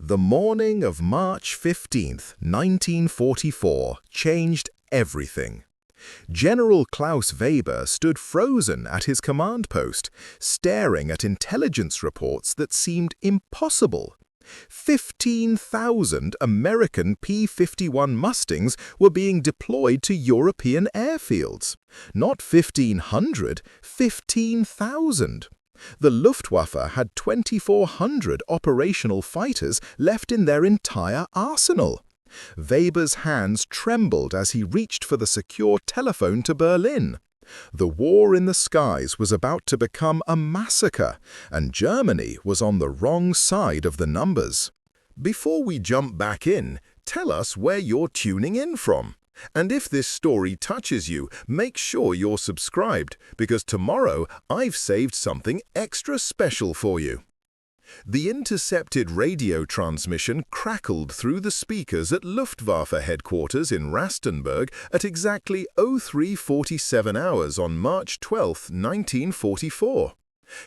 The morning of March 15th, 1944, changed everything. General Klaus Weber stood frozen at his command post, staring at intelligence reports that seemed impossible. 15,000 American P-51 Mustangs were being deployed to European airfields. Not 1,500, 15,000. The Luftwaffe had 2,400 operational fighters left in their entire arsenal. Weber's hands trembled as he reached for the secure telephone to Berlin. The war in the skies was about to become a massacre, and Germany was on the wrong side of the numbers. Before we jump back in, tell us where you're tuning in from. And if this story touches you, make sure you're subscribed, because tomorrow I've saved something extra special for you. The intercepted radio transmission crackled through the speakers at Luftwaffe headquarters in Rastenburg at exactly 03:47 hours on March 12, 1944.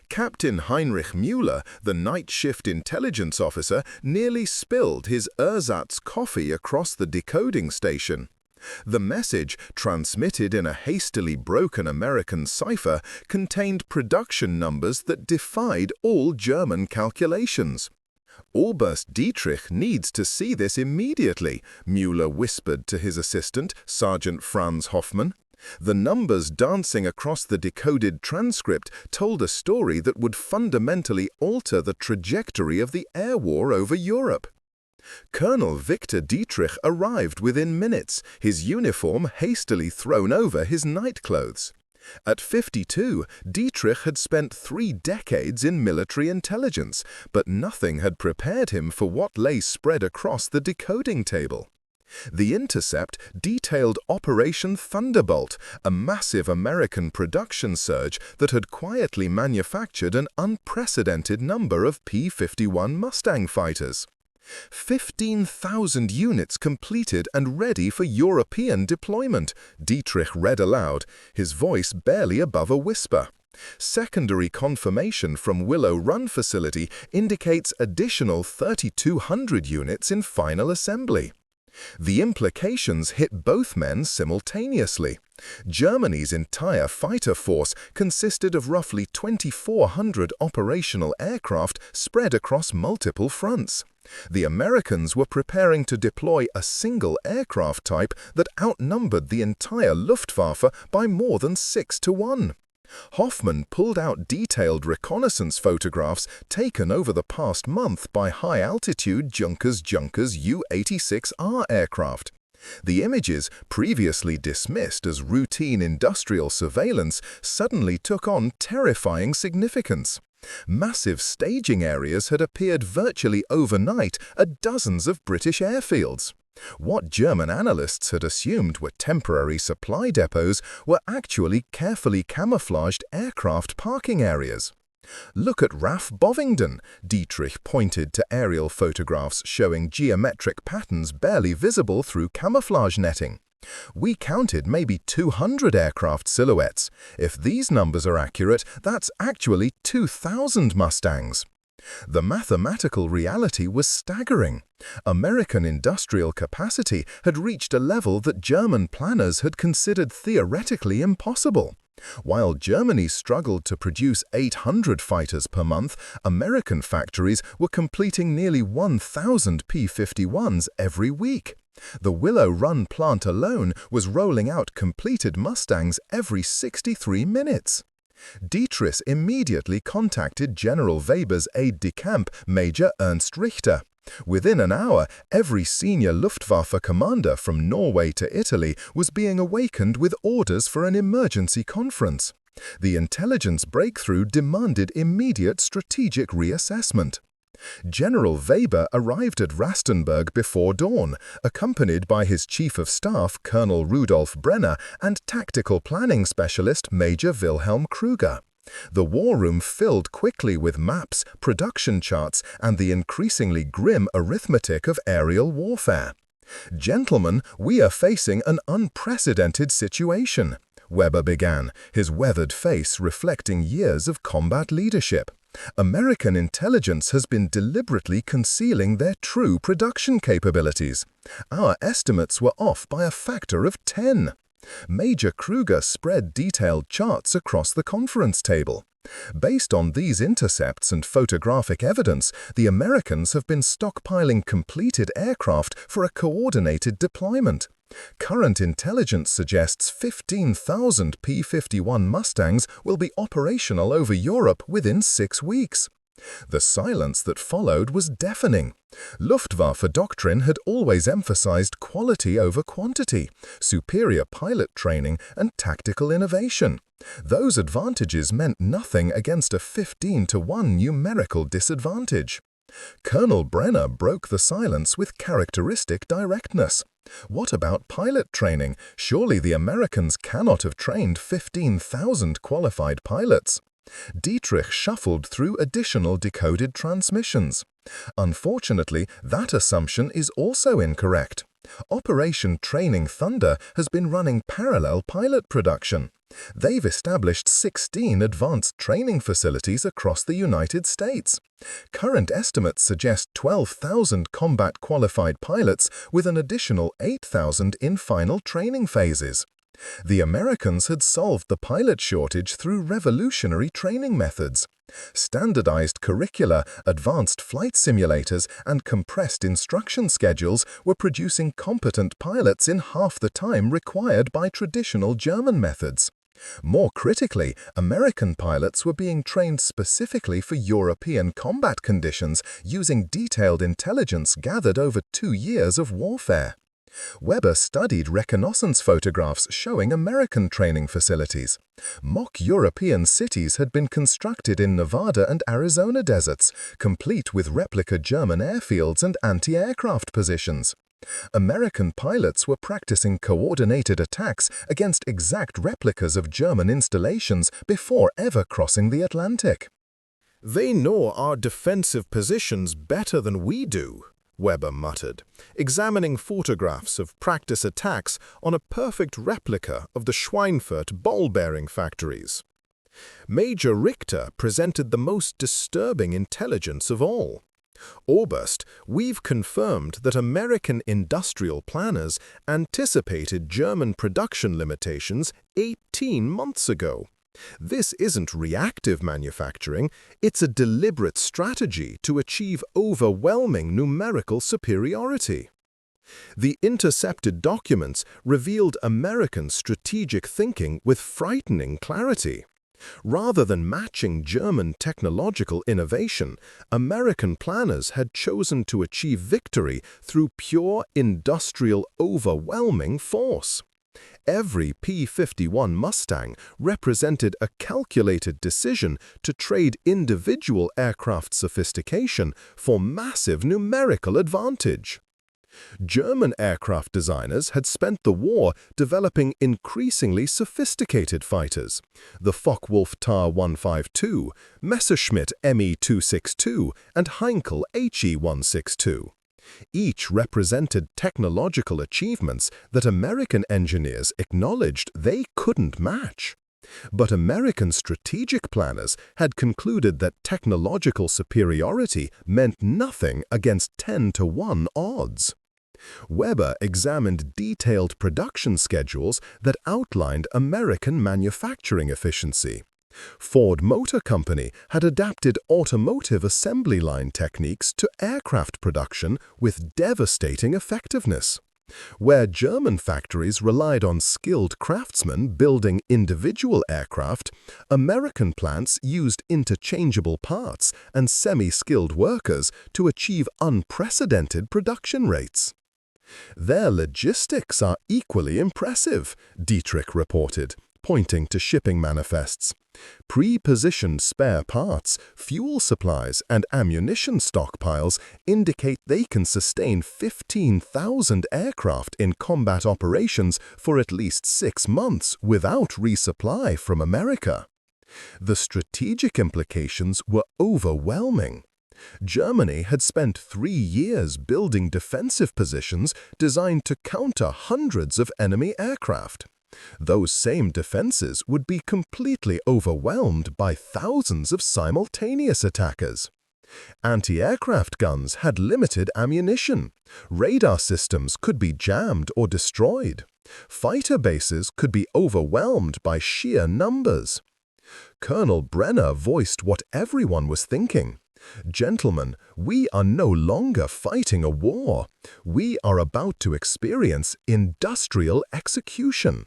Captain Heinrich Müller, the night shift intelligence officer, nearly spilled his ersatz coffee across the decoding station. The message, transmitted in a hastily broken American cipher, contained production numbers that defied all German calculations. "Oberst Dietrich needs to see this immediately," Müller whispered to his assistant, Sergeant Franz Hoffmann. The numbers dancing across the decoded transcript told a story that would fundamentally alter the trajectory of the air war over Europe. Colonel Victor Dietrich arrived within minutes, his uniform hastily thrown over his nightclothes. At 52, Dietrich had spent 3 decades in military intelligence, but nothing had prepared him for what lay spread across the decoding table. The intercept detailed Operation Thunderbolt, a massive American production surge that had quietly manufactured an unprecedented number of P-51 Mustang fighters. 15,000 units completed and ready for European deployment, Dietrich read aloud, his voice barely above a whisper. Secondary confirmation from Willow Run facility indicates additional 3,200 units in final assembly. The implications hit both men simultaneously. Germany's entire fighter force consisted of roughly 2,400 operational aircraft spread across multiple fronts. The Americans were preparing to deploy a single aircraft type that outnumbered the entire Luftwaffe by more than 6-1. Hoffmann pulled out detailed reconnaissance photographs taken over the past month by high-altitude Junkers U-86R aircraft. The images, previously dismissed as routine industrial surveillance, suddenly took on terrifying significance. Massive staging areas had appeared virtually overnight at dozens of British airfields. What German analysts had assumed were temporary supply depots were actually carefully camouflaged aircraft parking areas. "Look at RAF Bovingdon," Dietrich pointed to aerial photographs showing geometric patterns barely visible through camouflage netting. "We counted maybe 200 aircraft silhouettes. If these numbers are accurate, that's actually 2,000 Mustangs." The mathematical reality was staggering. American industrial capacity had reached a level that German planners had considered theoretically impossible. While Germany struggled to produce 800 fighters per month, American factories were completing nearly 1,000 P-51s every week. The Willow Run plant alone was rolling out completed Mustangs every 63 minutes. Dietrich immediately contacted General Weber's aide-de-camp, Major Ernst Richter. Within an hour, every senior Luftwaffe commander from Norway to Italy was being awakened with orders for an emergency conference. The intelligence breakthrough demanded immediate strategic reassessment. General Weber arrived at Rastenburg before dawn, accompanied by his Chief of Staff, Colonel Rudolf Brenner, and tactical planning specialist, Major Wilhelm Kruger. The war room filled quickly with maps, production charts, and the increasingly grim arithmetic of aerial warfare. "Gentlemen, we are facing an unprecedented situation," Weber began, his weathered face reflecting years of combat leadership. American intelligence has been deliberately concealing their true production capabilities. Our estimates were off by a factor of 10. Major Kruger spread detailed charts across the conference table. Based on these intercepts and photographic evidence, the Americans have been stockpiling completed aircraft for a coordinated deployment. Current intelligence suggests 15,000 P-51 Mustangs will be operational over Europe within 6 weeks. The silence that followed was deafening. Luftwaffe doctrine had always emphasized quality over quantity, superior pilot training, and tactical innovation. Those advantages meant nothing against a 15-to-1 numerical disadvantage. Colonel Brenner broke the silence with characteristic directness. What about pilot training? Surely the Americans cannot have trained 15,000 qualified pilots. Dietrich shuffled through additional decoded transmissions. Unfortunately, that assumption is also incorrect. Operation Training Thunder has been running parallel pilot production. They've established 16 advanced training facilities across the United States. Current estimates suggest 12,000 combat-qualified pilots with an additional 8,000 in final training phases. The Americans had solved the pilot shortage through revolutionary training methods. Standardized curricula, advanced flight simulators, and compressed instruction schedules were producing competent pilots in half the time required by traditional German methods. More critically, American pilots were being trained specifically for European combat conditions using detailed intelligence gathered over 2 years of warfare. Weber studied reconnaissance photographs showing American training facilities. Mock European cities had been constructed in Nevada and Arizona deserts, complete with replica German airfields and anti-aircraft positions. American pilots were practicing coordinated attacks against exact replicas of German installations before ever crossing the Atlantic. "They know our defensive positions better than we do," Weber muttered, examining photographs of practice attacks on a perfect replica of the Schweinfurt ball-bearing factories. Major Richter presented the most disturbing intelligence of all. "Oberst, we've confirmed that American industrial planners anticipated German production limitations 18 months ago. This isn't reactive manufacturing, it's a deliberate strategy to achieve overwhelming numerical superiority." The intercepted documents revealed American strategic thinking with frightening clarity. Rather than matching German technological innovation, American planners had chosen to achieve victory through pure industrial overwhelming force. Every P-51 Mustang represented a calculated decision to trade individual aircraft sophistication for massive numerical advantage. German aircraft designers had spent the war developing increasingly sophisticated fighters: the Focke-Wulf Ta-152, Messerschmitt Me-262, and Heinkel He-162. Each represented technological achievements that American engineers acknowledged they couldn't match. But American strategic planners had concluded that technological superiority meant nothing against 10-to-1 odds. Weber examined detailed production schedules that outlined American manufacturing efficiency. Ford Motor Company had adapted automotive assembly line techniques to aircraft production with devastating effectiveness. Where German factories relied on skilled craftsmen building individual aircraft, American plants used interchangeable parts and semi-skilled workers to achieve unprecedented production rates. "Their logistics are equally impressive," Dietrich reported, pointing to shipping manifests. "Pre-positioned spare parts, fuel supplies, and ammunition stockpiles indicate they can sustain 15,000 aircraft in combat operations for at least 6 months without resupply from America." The strategic implications were overwhelming. Germany had spent 3 years building defensive positions designed to counter hundreds of enemy aircraft. Those same defenses would be completely overwhelmed by thousands of simultaneous attackers. Anti-aircraft guns had limited ammunition. Radar systems could be jammed or destroyed. Fighter bases could be overwhelmed by sheer numbers. Colonel Brenner voiced what everyone was thinking. Gentlemen, we are no longer fighting a war. We are about to experience industrial execution.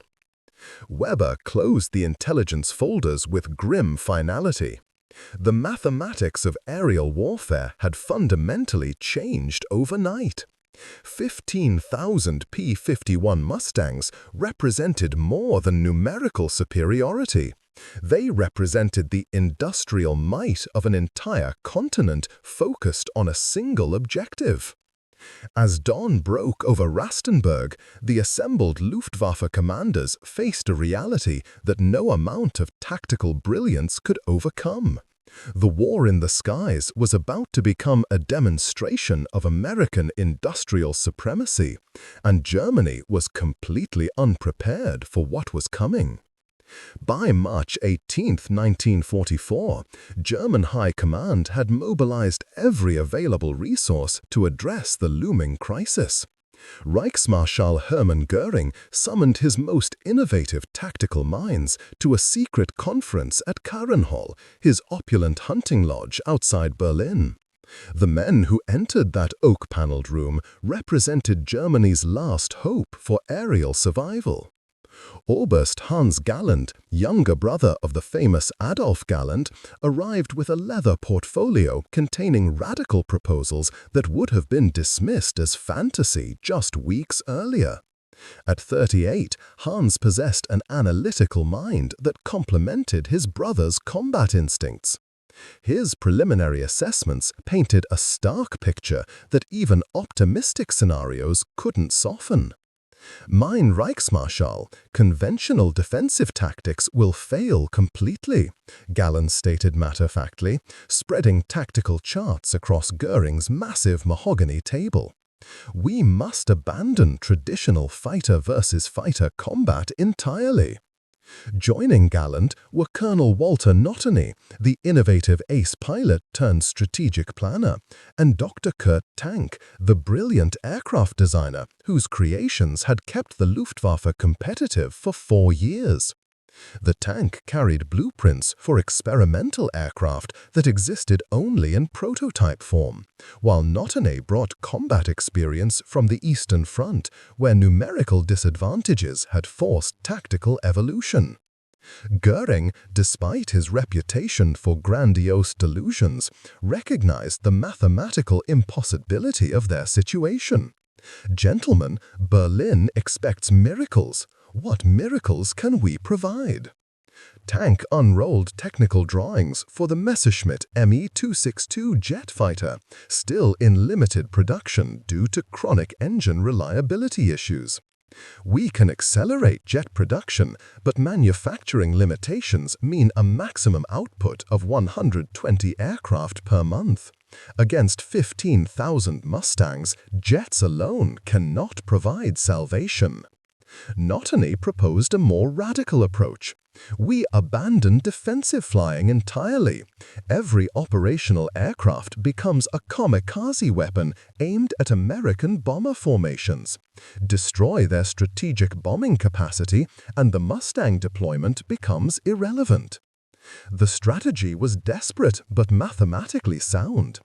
Weber closed the intelligence folders with grim finality. The mathematics of aerial warfare had fundamentally changed overnight. 15,000 P-51 Mustangs represented more than numerical superiority. They represented the industrial might of an entire continent focused on a single objective. As dawn broke over Rastenburg, the assembled Luftwaffe commanders faced a reality that no amount of tactical brilliance could overcome. The war in the skies was about to become a demonstration of American industrial supremacy, and Germany was completely unprepared for what was coming. By March 18, 1944, German High Command had mobilized every available resource to address the looming crisis. Reichsmarschall Hermann Göring summoned his most innovative tactical minds to a secret conference at Karrenhall, his opulent hunting lodge outside Berlin. The men who entered that oak-paneled room represented Germany's last hope for aerial survival. Oberst Hans Galland, younger brother of the famous Adolf Galland, arrived with a leather portfolio containing radical proposals that would have been dismissed as fantasy just weeks earlier. At 38, Hans possessed an analytical mind that complemented his brother's combat instincts. His preliminary assessments painted a stark picture that even optimistic scenarios couldn't soften. Mein Reichsmarschall, conventional defensive tactics will fail completely, Galland stated matter-of-factly, spreading tactical charts across Göring's massive mahogany table. We must abandon traditional fighter-versus-fighter combat entirely. Joining Galland were Colonel Walter Nottony, the innovative ace pilot turned strategic planner, and Dr. Kurt Tank, the brilliant aircraft designer whose creations had kept the Luftwaffe competitive for 4 years. The tank carried blueprints for experimental aircraft that existed only in prototype form, while Nottony brought combat experience from the Eastern Front, where numerical disadvantages had forced tactical evolution. Göring, despite his reputation for grandiose delusions, recognized the mathematical impossibility of their situation. Gentlemen, Berlin expects miracles. What miracles can we provide? Tank unrolled technical drawings for the Messerschmitt Me-262 jet fighter, still in limited production due to chronic engine reliability issues. We can accelerate jet production, but manufacturing limitations mean a maximum output of 120 aircraft per month. Against 15,000 Mustangs, jets alone cannot provide salvation. Nottony proposed a more radical approach. We abandon defensive flying entirely. Every operational aircraft becomes a kamikaze weapon aimed at American bomber formations. Destroy their strategic bombing capacity, and the Mustang deployment becomes irrelevant. The strategy was desperate but mathematically sound.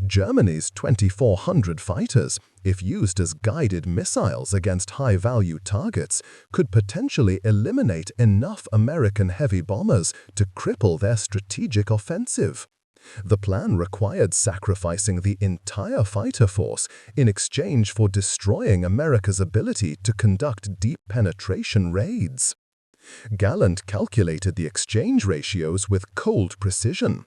Germany's 2,400 fighters, if used as guided missiles against high-value targets, could potentially eliminate enough American heavy bombers to cripple their strategic offensive. The plan required sacrificing the entire fighter force in exchange for destroying America's ability to conduct deep penetration raids. Galland calculated the exchange ratios with cold precision.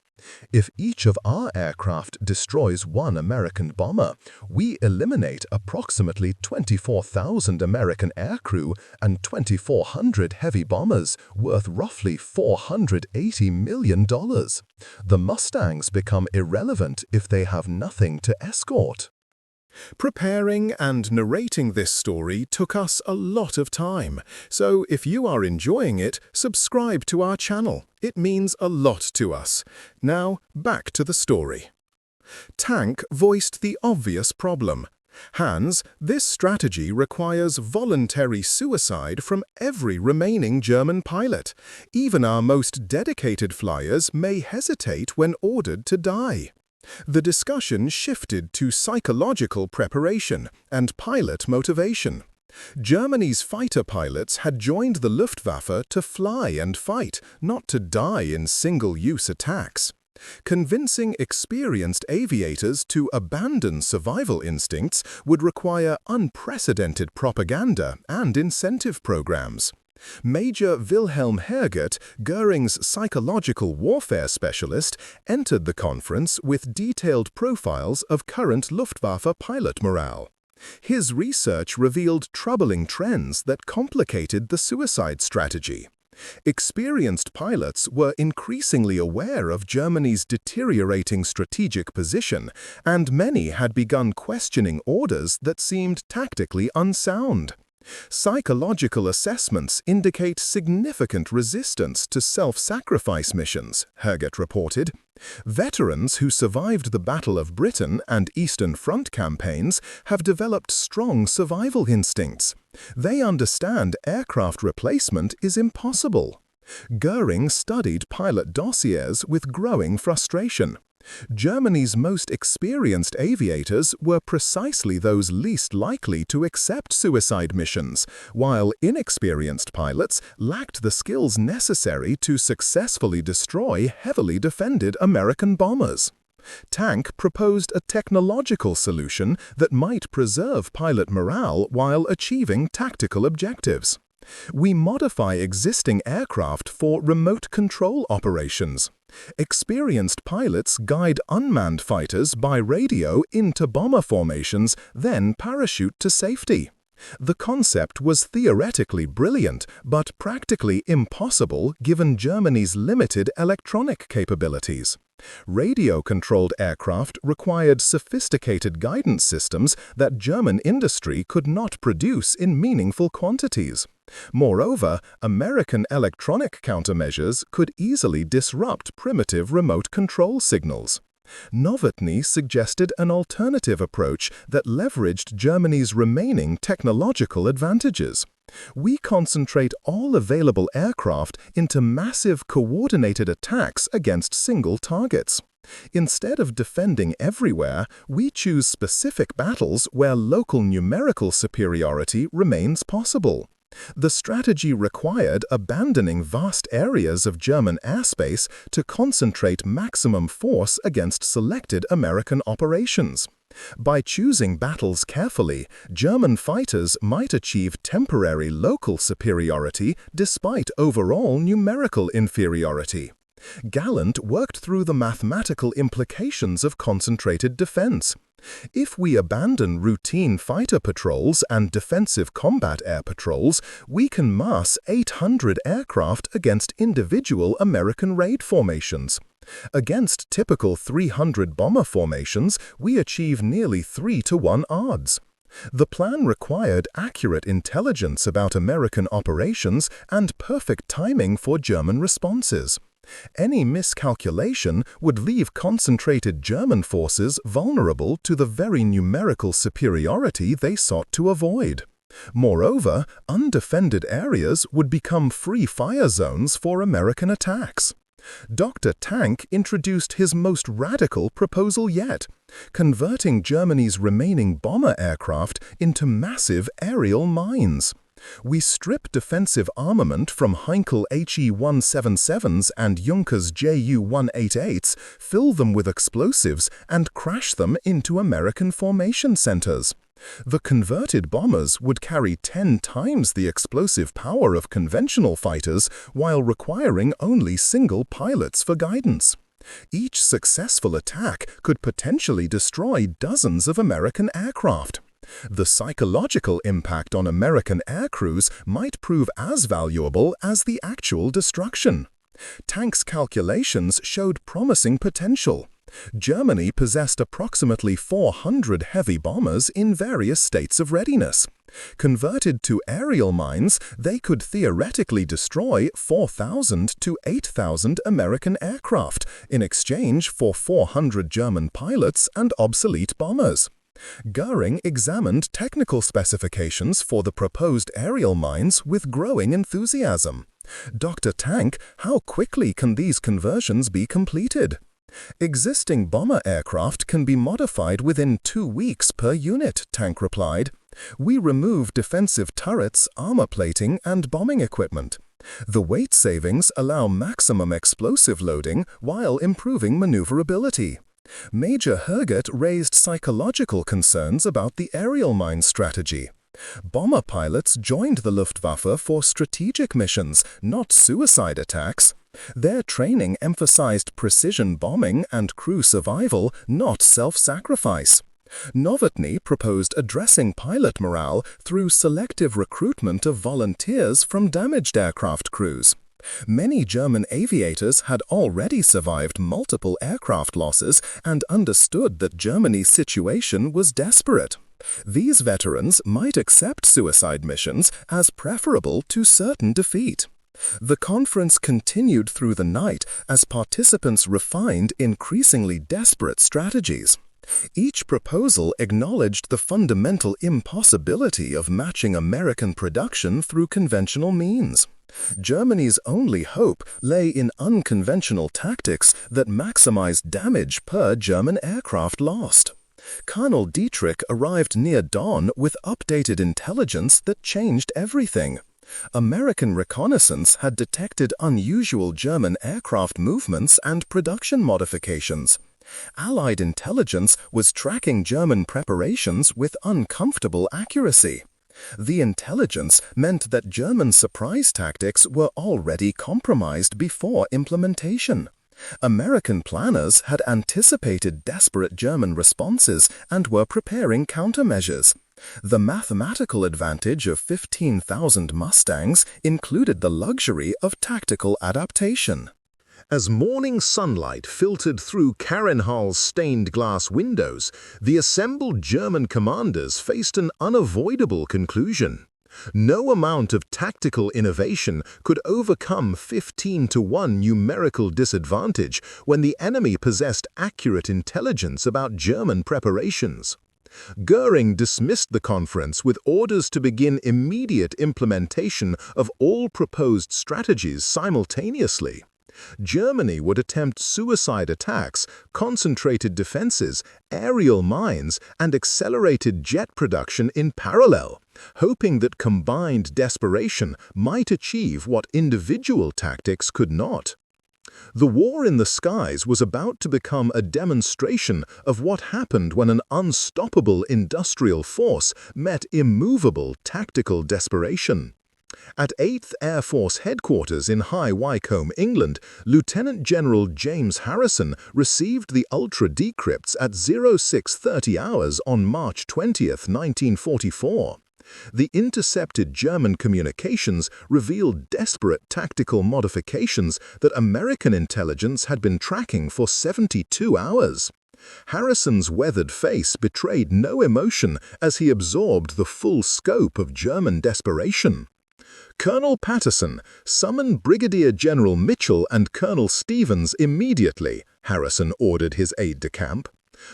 If each of our aircraft destroys one American bomber, we eliminate approximately 24,000 American aircrew and 2,400 heavy bombers worth roughly $480 million. The Mustangs become irrelevant if they have nothing to escort. Preparing and narrating this story took us a lot of time, so if you are enjoying it, subscribe to our channel. It means a lot to us. Now, back to the story. Tank voiced the obvious problem. Hans, this strategy requires voluntary suicide from every remaining German pilot. Even our most dedicated flyers may hesitate when ordered to die. The discussion shifted to psychological preparation and pilot motivation. Germany's fighter pilots had joined the Luftwaffe to fly and fight, not to die in single-use attacks. Convincing experienced aviators to abandon survival instincts would require unprecedented propaganda and incentive programs. Major Wilhelm Herget, Goering's psychological warfare specialist, entered the conference with detailed profiles of current Luftwaffe pilot morale. His research revealed troubling trends that complicated the suicide strategy. Experienced pilots were increasingly aware of Germany's deteriorating strategic position, and many had begun questioning orders that seemed tactically unsound. Psychological assessments indicate significant resistance to self-sacrifice missions, Herget reported. Veterans who survived the Battle of Britain and Eastern Front campaigns have developed strong survival instincts. They understand aircraft replacement is impossible. Goering studied pilot dossiers with growing frustration. Germany's most experienced aviators were precisely those least likely to accept suicide missions, while inexperienced pilots lacked the skills necessary to successfully destroy heavily defended American bombers. Tank proposed a technological solution that might preserve pilot morale while achieving tactical objectives. We modify existing aircraft for remote control operations. Experienced pilots guide unmanned fighters by radio into bomber formations, then parachute to safety. The concept was theoretically brilliant, but practically impossible given Germany's limited electronic capabilities. Radio-controlled aircraft required sophisticated guidance systems that German industry could not produce in meaningful quantities. Moreover, American electronic countermeasures could easily disrupt primitive remote control signals. Novotny suggested an alternative approach that leveraged Germany's remaining technological advantages. We concentrate all available aircraft into massive coordinated attacks against single targets. Instead of defending everywhere, we choose specific battles where local numerical superiority remains possible. The strategy required abandoning vast areas of German airspace to concentrate maximum force against selected American operations. By choosing battles carefully, German fighters might achieve temporary local superiority despite overall numerical inferiority. Gallant worked through the mathematical implications of concentrated defense. If we abandon routine fighter patrols and defensive combat air patrols, we can mass 800 aircraft against individual American raid formations. Against typical 300 bomber formations, we achieve nearly 3-to-1 odds. The plan required accurate intelligence about American operations and perfect timing for German responses. Any miscalculation would leave concentrated German forces vulnerable to the very numerical superiority they sought to avoid. Moreover, undefended areas would become free fire zones for American attacks. Dr. Tank introduced his most radical proposal yet, converting Germany's remaining bomber aircraft into massive aerial mines. We strip defensive armament from Heinkel HE-177s and Junkers Ju-188s, fill them with explosives, and crash them into American formation centers. The converted bombers would carry 10 times the explosive power of conventional fighters while requiring only single pilots for guidance. Each successful attack could potentially destroy dozens of American aircraft. The psychological impact on American aircrews might prove as valuable as the actual destruction. Tank's calculations showed promising potential. Germany possessed approximately 400 heavy bombers in various states of readiness. Converted to aerial mines, they could theoretically destroy 4,000 to 8,000 American aircraft in exchange for 400 German pilots and obsolete bombers. Goering examined technical specifications for the proposed aerial mines with growing enthusiasm. Dr. Tank, how quickly can these conversions be completed? Existing bomber aircraft can be modified within 2 weeks per unit, Tank replied. We remove defensive turrets, armor plating, and bombing equipment. The weight savings allow maximum explosive loading while improving maneuverability. Major Herget raised psychological concerns about the aerial mine strategy. Bomber pilots joined the Luftwaffe for strategic missions, not suicide attacks. Their training emphasized precision bombing and crew survival, not self-sacrifice. Novotny proposed addressing pilot morale through selective recruitment of volunteers from damaged aircraft crews. Many German aviators had already survived multiple aircraft losses and understood that Germany's situation was desperate. These veterans might accept suicide missions as preferable to certain defeat. The conference continued through the night as participants refined increasingly desperate strategies. Each proposal acknowledged the fundamental impossibility of matching American production through conventional means. Germany's only hope lay in unconventional tactics that maximized damage per German aircraft lost. Colonel Dietrich arrived near dawn with updated intelligence that changed everything. American reconnaissance had detected unusual German aircraft movements and production modifications. Allied intelligence was tracking German preparations with uncomfortable accuracy. The intelligence meant that German surprise tactics were already compromised before implementation. American planners had anticipated desperate German responses and were preparing countermeasures. The mathematical advantage of 15,000 Mustangs included the luxury of tactical adaptation. As morning sunlight filtered through Karenhal's stained glass windows, the assembled German commanders faced an unavoidable conclusion. No amount of tactical innovation could overcome 15-to-1 numerical disadvantage when the enemy possessed accurate intelligence about German preparations. Goering dismissed the conference with orders to begin immediate implementation of all proposed strategies simultaneously. Germany would attempt suicide attacks, concentrated defenses, aerial mines, and accelerated jet production in parallel, hoping that combined desperation might achieve what individual tactics could not. The war in the skies was about to become a demonstration of what happened when an unstoppable industrial force met immovable tactical desperation. At 8th Air Force Headquarters in High Wycombe, England, Lieutenant General James Harrison received the ultra decrypts at 0630 hours on March 20, 1944. The intercepted German communications revealed desperate tactical modifications that American intelligence had been tracking for 72 hours. Harrison's weathered face betrayed no emotion as he absorbed the full scope of German desperation. Colonel Patterson, summon Brigadier General Mitchell and Colonel Stevens immediately, Harrison ordered his aide-de-camp.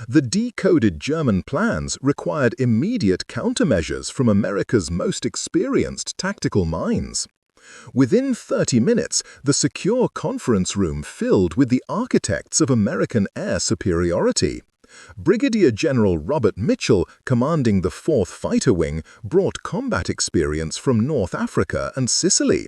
The decoded German plans required immediate countermeasures from America's most experienced tactical minds. Within 30 minutes, the secure conference room filled with the architects of American air superiority. Brigadier General Robert Mitchell, commanding the 4th Fighter Wing, brought combat experience from North Africa and Sicily.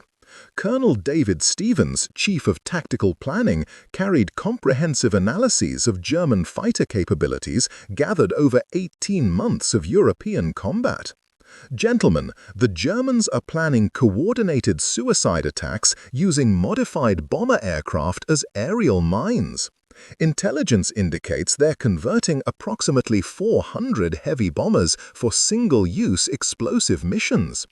Colonel David Stevens, Chief of Tactical Planning, carried comprehensive analyses of German fighter capabilities gathered over 18 months of European combat. Gentlemen, the Germans are planning coordinated suicide attacks using modified bomber aircraft as aerial mines. Intelligence indicates they're converting approximately 400 heavy bombers for single-use explosive missions.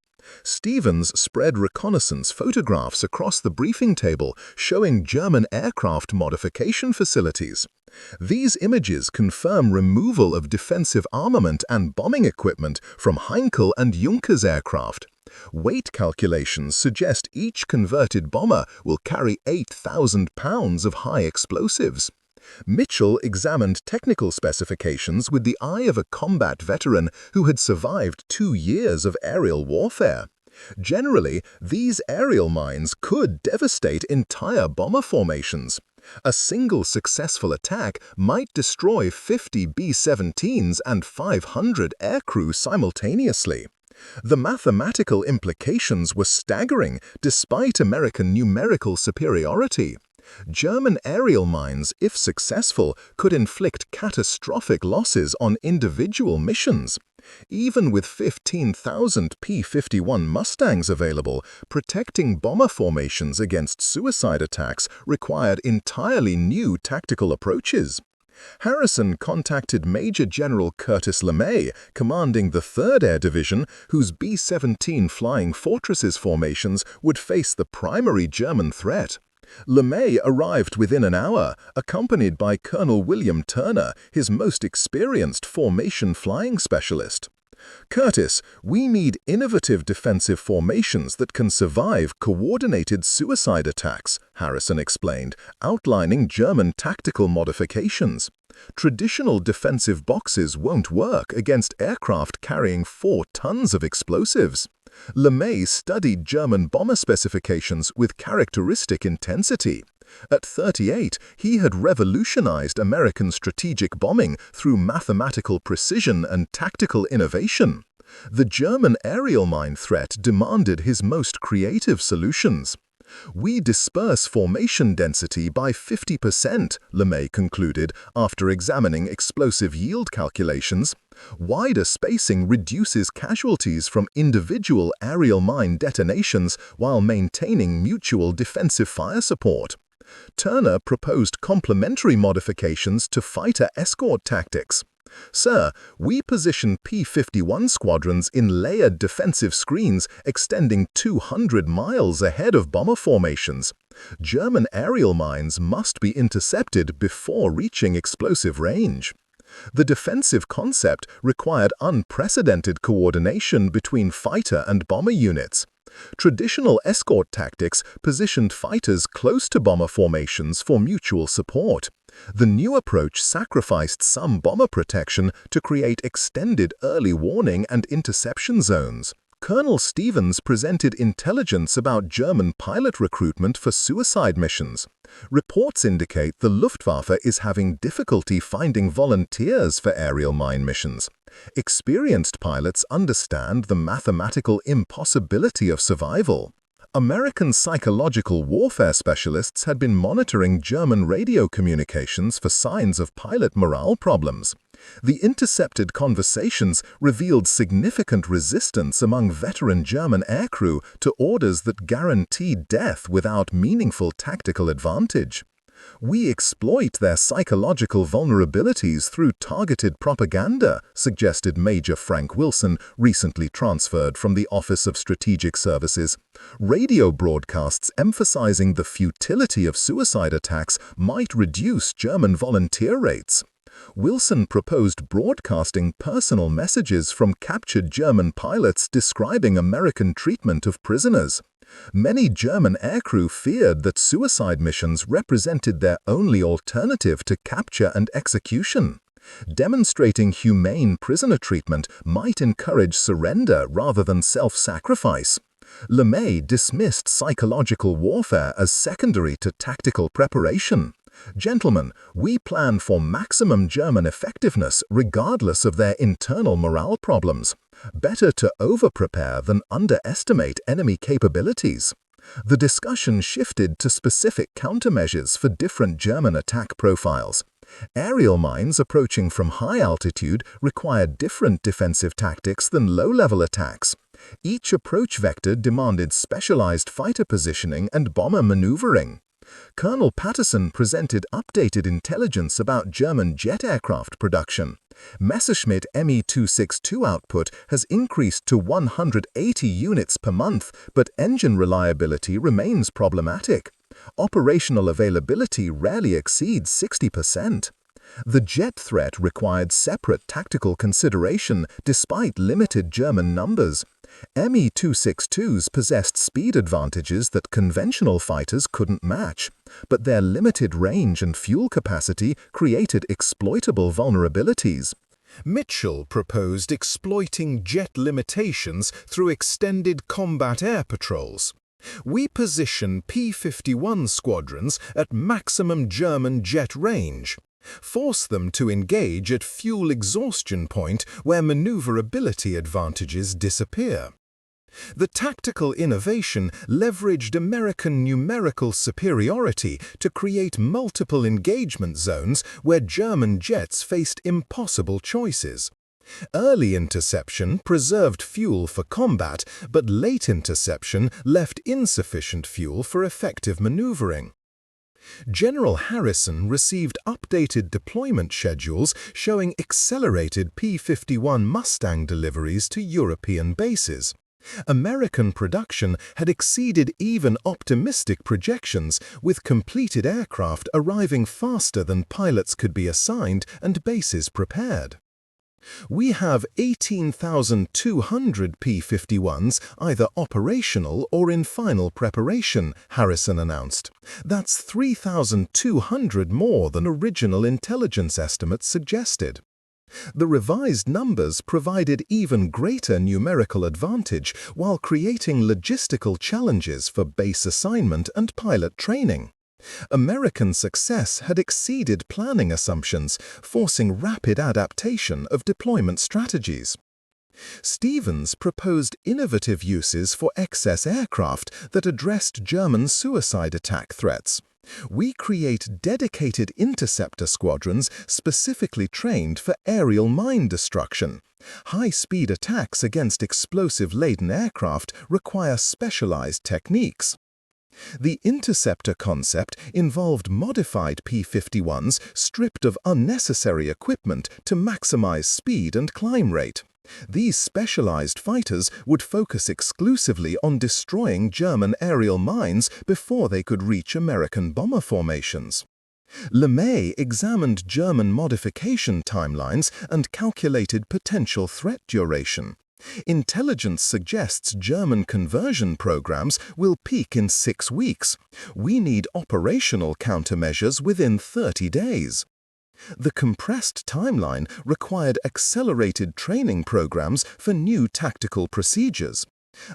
Stevens spread reconnaissance photographs across the briefing table showing German aircraft modification facilities. These images confirm removal of defensive armament and bombing equipment from Heinkel and Junkers aircraft. Weight calculations suggest each converted bomber will carry 8,000 pounds of high explosives. Mitchell examined technical specifications with the eye of a combat veteran who had survived 2 years of aerial warfare. Generally, these aerial mines could devastate entire bomber formations. A single successful attack might destroy 50 B-17s and 500 aircrew simultaneously. The mathematical implications were staggering despite American numerical superiority. German aerial mines, if successful, could inflict catastrophic losses on individual missions. Even with 15,000 P-51 Mustangs available, protecting bomber formations against suicide attacks required entirely new tactical approaches. Harrison contacted Major General Curtis LeMay, commanding the 3rd Air Division, whose B-17 Flying Fortresses formations would face the primary German threat. LeMay arrived within an hour, accompanied by Colonel William Turner, his most experienced formation flying specialist. "Curtis, we need innovative defensive formations that can survive coordinated suicide attacks," Harrison explained, outlining German tactical modifications. "Traditional defensive boxes won't work against aircraft carrying 4 tons of explosives." LeMay studied German bomber specifications with characteristic intensity. At 38, he had revolutionized American strategic bombing through mathematical precision and tactical innovation. The German aerial mine threat demanded his most creative solutions. "We disperse formation density by 50%, LeMay concluded after examining explosive yield calculations. Wider spacing reduces casualties from individual aerial mine detonations while maintaining mutual defensive fire support. Turner proposed complementary modifications to fighter escort tactics. "Sir, we position P-51 squadrons in layered defensive screens extending 200 miles ahead of bomber formations. German aerial mines must be intercepted before reaching explosive range." The defensive concept required unprecedented coordination between fighter and bomber units. Traditional escort tactics positioned fighters close to bomber formations for mutual support. The new approach sacrificed some bomber protection to create extended early warning and interception zones. Colonel Stevens presented intelligence about German pilot recruitment for suicide missions. Reports indicate the Luftwaffe is having difficulty finding volunteers for aerial mine missions. Experienced pilots understand the mathematical impossibility of survival. American psychological warfare specialists had been monitoring German radio communications for signs of pilot morale problems. The intercepted conversations revealed significant resistance among veteran German aircrew to orders that guaranteed death without meaningful tactical advantage. "We exploit their psychological vulnerabilities through targeted propaganda," suggested Major Frank Wilson, recently transferred from the Office of Strategic Services. "Radio broadcasts emphasizing the futility of suicide attacks might reduce German volunteer rates." Wilson proposed broadcasting personal messages from captured German pilots describing American treatment of prisoners. Many German aircrew feared that suicide missions represented their only alternative to capture and execution. Demonstrating humane prisoner treatment might encourage surrender rather than self-sacrifice. LeMay dismissed psychological warfare as secondary to tactical preparation. "Gentlemen, we plan for maximum German effectiveness regardless of their internal morale problems. Better to over-prepare than underestimate enemy capabilities." The discussion shifted to specific countermeasures for different German attack profiles. Aerial mines approaching from high altitude required different defensive tactics than low-level attacks. Each approach vector demanded specialized fighter positioning and bomber maneuvering. Colonel Patterson presented updated intelligence about German jet aircraft production. Messerschmitt Me-262 output has increased to 180 units per month, but engine reliability remains problematic. Operational availability rarely exceeds 60%. The jet threat required separate tactical consideration despite limited German numbers. Me-262s possessed speed advantages that conventional fighters couldn't match, but their limited range and fuel capacity created exploitable vulnerabilities. Mitchell proposed exploiting jet limitations through extended combat air patrols. We position P-51 squadrons at maximum German jet range. Force them to engage at fuel exhaustion point where maneuverability advantages disappear. The tactical innovation leveraged American numerical superiority to create multiple engagement zones where German jets faced impossible choices. Early interception preserved fuel for combat, but late interception left insufficient fuel for effective maneuvering. General Harrison received updated deployment schedules showing accelerated P-51 Mustang deliveries to European bases. American production had exceeded even optimistic projections, with completed aircraft arriving faster than pilots could be assigned and bases prepared. We have 18,200 P-51s either operational or in final preparation, Harrison announced. That's 3,200 more than original intelligence estimates suggested. The revised numbers provided even greater numerical advantage while creating logistical challenges for base assignment and pilot training. American success had exceeded planning assumptions, forcing rapid adaptation of deployment strategies. Stevens proposed innovative uses for excess aircraft that addressed German suicide attack threats. We create dedicated interceptor squadrons specifically trained for aerial mine destruction. High-speed attacks against explosive-laden aircraft require specialized techniques. The interceptor concept involved modified P-51s stripped of unnecessary equipment to maximize speed and climb rate. These specialized fighters would focus exclusively on destroying German aerial mines before they could reach American bomber formations. LeMay examined German modification timelines and calculated potential threat duration. Intelligence suggests German conversion programs will peak in 6 weeks. We need operational countermeasures within 30 days. The compressed timeline required accelerated training programs for new tactical procedures.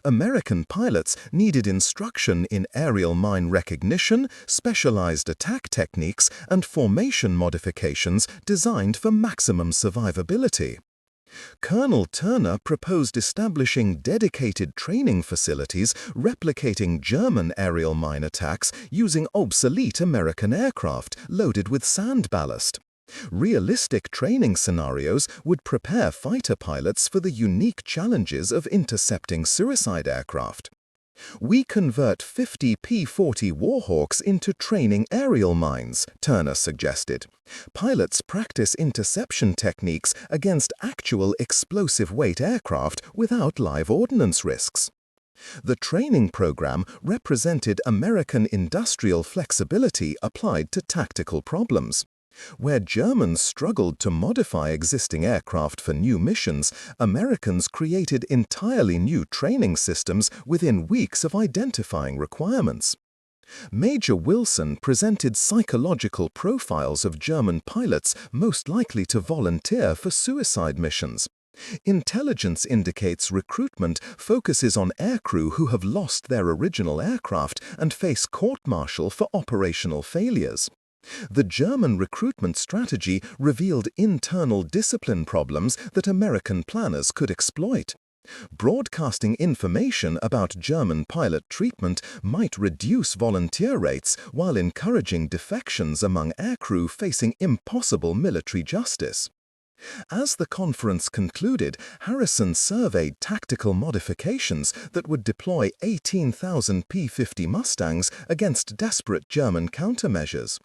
American pilots needed instruction in aerial mine recognition, specialized attack techniques, and formation modifications designed for maximum survivability. Colonel Turner proposed establishing dedicated training facilities replicating German aerial mine attacks using obsolete American aircraft loaded with sand ballast. Realistic training scenarios would prepare fighter pilots for the unique challenges of intercepting suicide aircraft. We convert 50 P-40 Warhawks into training aerial mines, Turner suggested. Pilots practice interception techniques against actual explosive-weight aircraft without live ordnance risks. The training program represented American industrial flexibility applied to tactical problems. Where Germans struggled to modify existing aircraft for new missions, Americans created entirely new training systems within weeks of identifying requirements. Major Wilson presented psychological profiles of German pilots most likely to volunteer for suicide missions. Intelligence indicates recruitment focuses on aircrew who have lost their original aircraft and face court-martial for operational failures. The German recruitment strategy revealed internal discipline problems that American planners could exploit. Broadcasting information about German pilot treatment might reduce volunteer rates while encouraging defections among aircrew facing impossible military justice. As the conference concluded, Harrison surveyed tactical modifications that would deploy 18,000 P-50 Mustangs against desperate German countermeasures.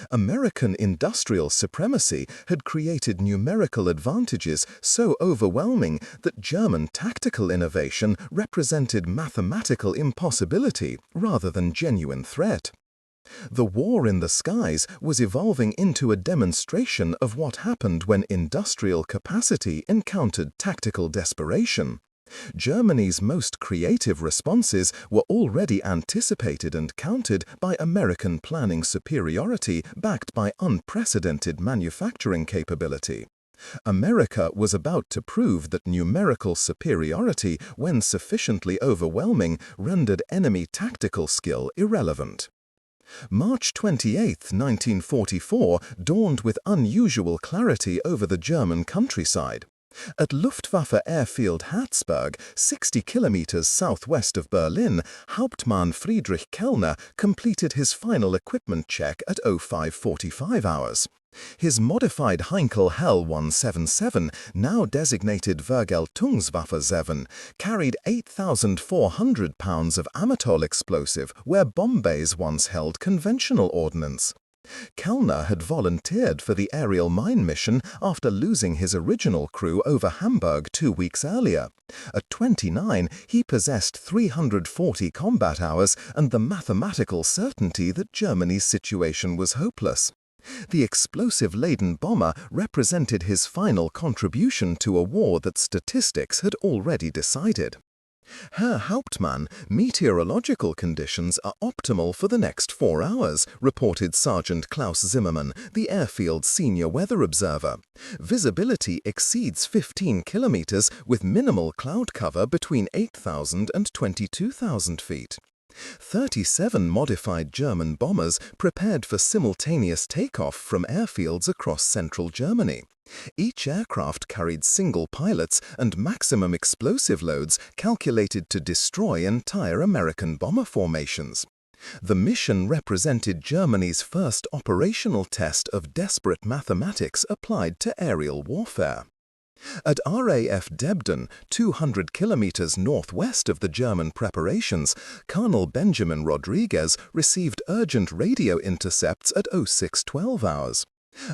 American industrial supremacy had created numerical advantages so overwhelming that German tactical innovation represented mathematical impossibility rather than genuine threat. The war in the skies was evolving into a demonstration of what happened when industrial capacity encountered tactical desperation. Germany's most creative responses were already anticipated and countered by American planning superiority backed by unprecedented manufacturing capability. America was about to prove that numerical superiority, when sufficiently overwhelming, rendered enemy tactical skill irrelevant. March 28, 1944, dawned with unusual clarity over the German countryside. At Luftwaffe Airfield Hatzberg, 60 kilometers southwest of Berlin, Hauptmann Friedrich Kellner completed his final equipment check at 05:45 hours. His modified Heinkel Hell 177, now designated Vergeltungswaffe 7, carried 8,400 pounds of Amatol explosive where Bombays once held conventional ordnance. Kellner had volunteered for the aerial mine mission after losing his original crew over Hamburg 2 weeks earlier. At 29, he possessed 340 combat hours and the mathematical certainty that Germany's situation was hopeless. The explosive-laden bomber represented his final contribution to a war that statistics had already decided. Herr Hauptmann, meteorological conditions are optimal for the next 4 hours, reported Sergeant Klaus Zimmermann, the airfield's senior weather observer. Visibility exceeds 15 kilometers with minimal cloud cover between 8,000 and 22,000 feet. 37 modified German bombers prepared for simultaneous takeoff from airfields across central Germany. Each aircraft carried single pilots and maximum explosive loads calculated to destroy entire American bomber formations. The mission represented Germany's first operational test of desperate mathematics applied to aerial warfare. At RAF Debden, 200 kilometers northwest of the German preparations, Colonel Benjamin Rodriguez received urgent radio intercepts at 06:12 hours.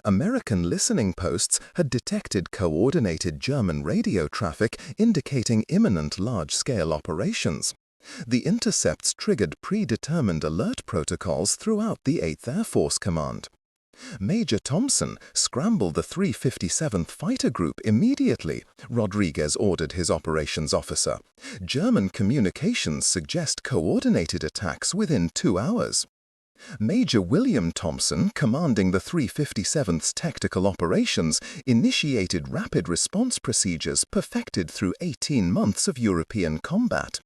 American listening posts had detected coordinated German radio traffic indicating imminent large-scale operations. The intercepts triggered predetermined alert protocols throughout the 8th Air Force Command. Major Thompson scrambled the 357th Fighter Group immediately, Rodriguez ordered his operations officer. German communications suggest coordinated attacks within 2 hours. Major William Thompson, commanding the 357th's tactical operations, initiated rapid response procedures perfected through 18 months of European combat.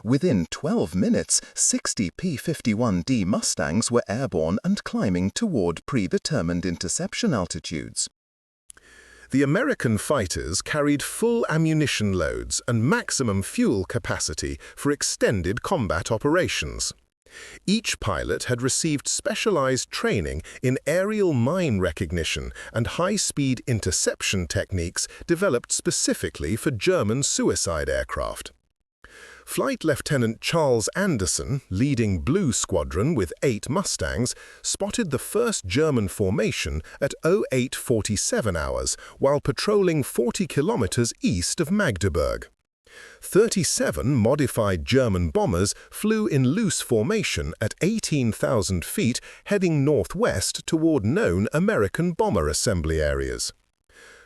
Within 12 minutes, 60 P-51D Mustangs were airborne and climbing toward predetermined interception altitudes. The American fighters carried full ammunition loads and maximum fuel capacity for extended combat operations. Each pilot had received specialized training in aerial mine recognition and high-speed interception techniques developed specifically for German suicide aircraft. Flight Lieutenant Charles Anderson, leading Blue Squadron with 8 Mustangs, spotted the first German formation at 08:47 hours while patrolling 40 kilometers east of Magdeburg. 37 modified German bombers flew in loose formation at 18,000 feet heading northwest toward known American bomber assembly areas.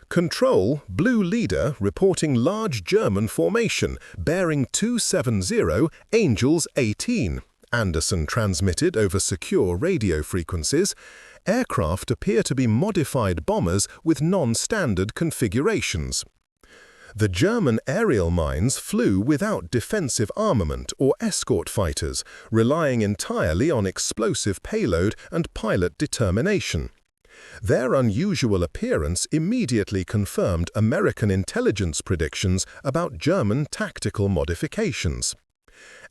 Control, Blue Leader, reporting large German formation, bearing 270 Angels 18. Anderson transmitted over secure radio frequencies. Aircraft appear to be modified bombers with non-standard configurations. The German aerial mines flew without defensive armament or escort fighters, relying entirely on explosive payload and pilot determination. Their unusual appearance immediately confirmed American intelligence predictions about German tactical modifications.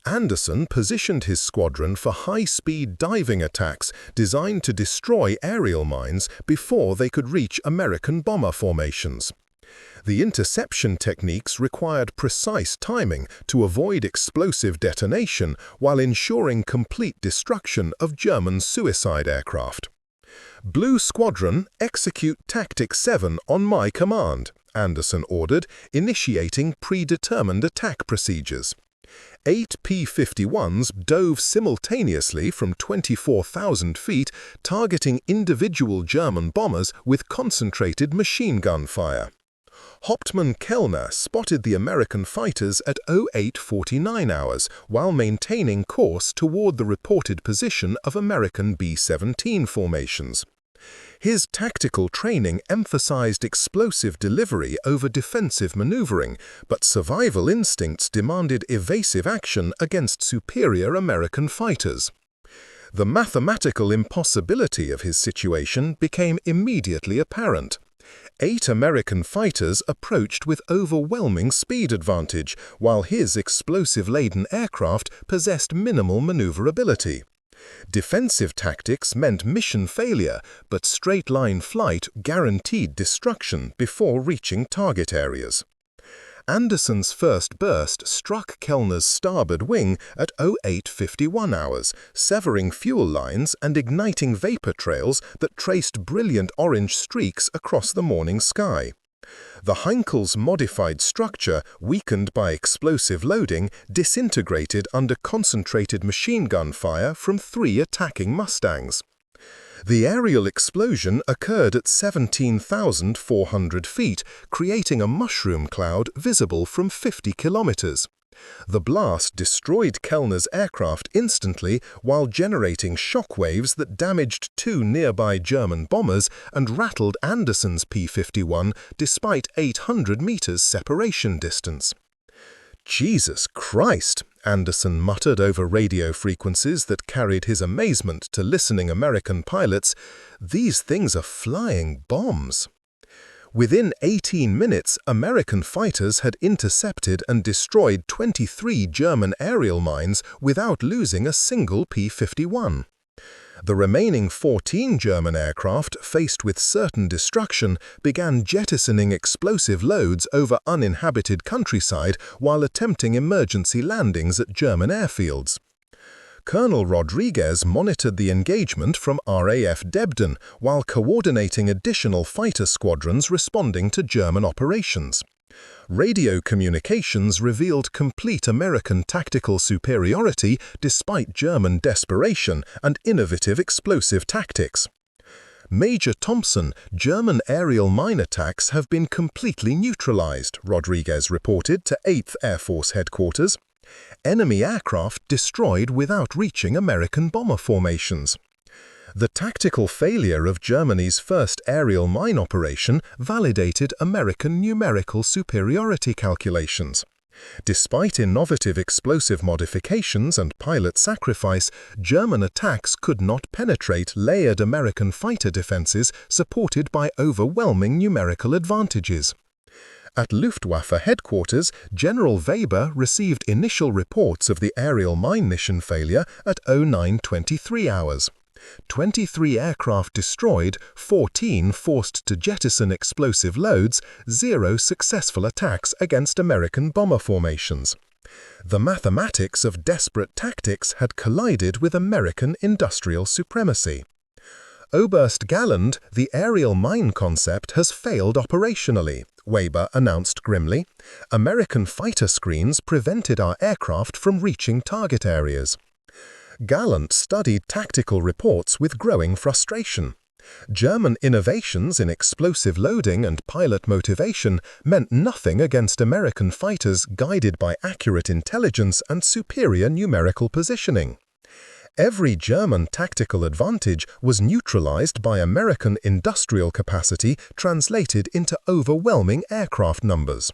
Anderson positioned his squadron for high-speed diving attacks designed to destroy aerial mines before they could reach American bomber formations. The interception techniques required precise timing to avoid explosive detonation while ensuring complete destruction of German suicide aircraft. "Blue Squadron, execute Tactic 7 on my command," Anderson ordered, initiating predetermined attack procedures. 8 P-51s dove simultaneously from 24,000 feet, targeting individual German bombers with concentrated machine gun fire. Hauptmann Kellner spotted the American fighters at 08:49 hours while maintaining course toward the reported position of American B-17 formations. His tactical training emphasized explosive delivery over defensive maneuvering, but survival instincts demanded evasive action against superior American fighters. The mathematical impossibility of his situation became immediately apparent. 8 American fighters approached with overwhelming speed advantage, while his explosive-laden aircraft possessed minimal maneuverability. Defensive tactics meant mission failure, but straight-line flight guaranteed destruction before reaching target areas. Anderson's first burst struck Kellner's starboard wing at 08:51 hours, severing fuel lines and igniting vapor trails that traced brilliant orange streaks across the morning sky. The Heinkel's modified structure, weakened by explosive loading, disintegrated under concentrated machine gun fire from 3 attacking Mustangs. The aerial explosion occurred at 17,400 feet, creating a mushroom cloud visible from 50 kilometers. The blast destroyed Kellner's aircraft instantly while generating shockwaves that damaged 2 nearby German bombers and rattled Anderson's P-51 despite 800 meters separation distance. "Jesus Christ," Anderson muttered over radio frequencies that carried his amazement to listening American pilots, "these things are flying bombs." Within 18 minutes, American fighters had intercepted and destroyed 23 German aerial mines without losing a single P-51. The remaining 14 German aircraft, faced with certain destruction, began jettisoning explosive loads over uninhabited countryside while attempting emergency landings at German airfields. Colonel Rodriguez monitored the engagement from RAF Debden while coordinating additional fighter squadrons responding to German operations. Radio communications revealed complete American tactical superiority despite German desperation and innovative explosive tactics. "Major Thompson, German aerial mine attacks have been completely neutralized," Rodriguez reported to 8th Air Force Headquarters. "Enemy aircraft destroyed without reaching American bomber formations." The tactical failure of Germany's first aerial mine operation validated American numerical superiority calculations. Despite innovative explosive modifications and pilot sacrifice, German attacks could not penetrate layered American fighter defenses supported by overwhelming numerical advantages. At Luftwaffe headquarters, General Weber received initial reports of the aerial mine mission failure at 09:23 hours. 23 aircraft destroyed, 14 forced to jettison explosive loads, 0 successful attacks against American bomber formations. The mathematics of desperate tactics had collided with American industrial supremacy. "Oberst Galland, the aerial mine concept has failed operationally," Weber announced grimly. "American fighter screens prevented our aircraft from reaching target areas." Galland studied tactical reports with growing frustration. German innovations in explosive loading and pilot motivation meant nothing against American fighters guided by accurate intelligence and superior numerical positioning. Every German tactical advantage was neutralized by American industrial capacity translated into overwhelming aircraft numbers.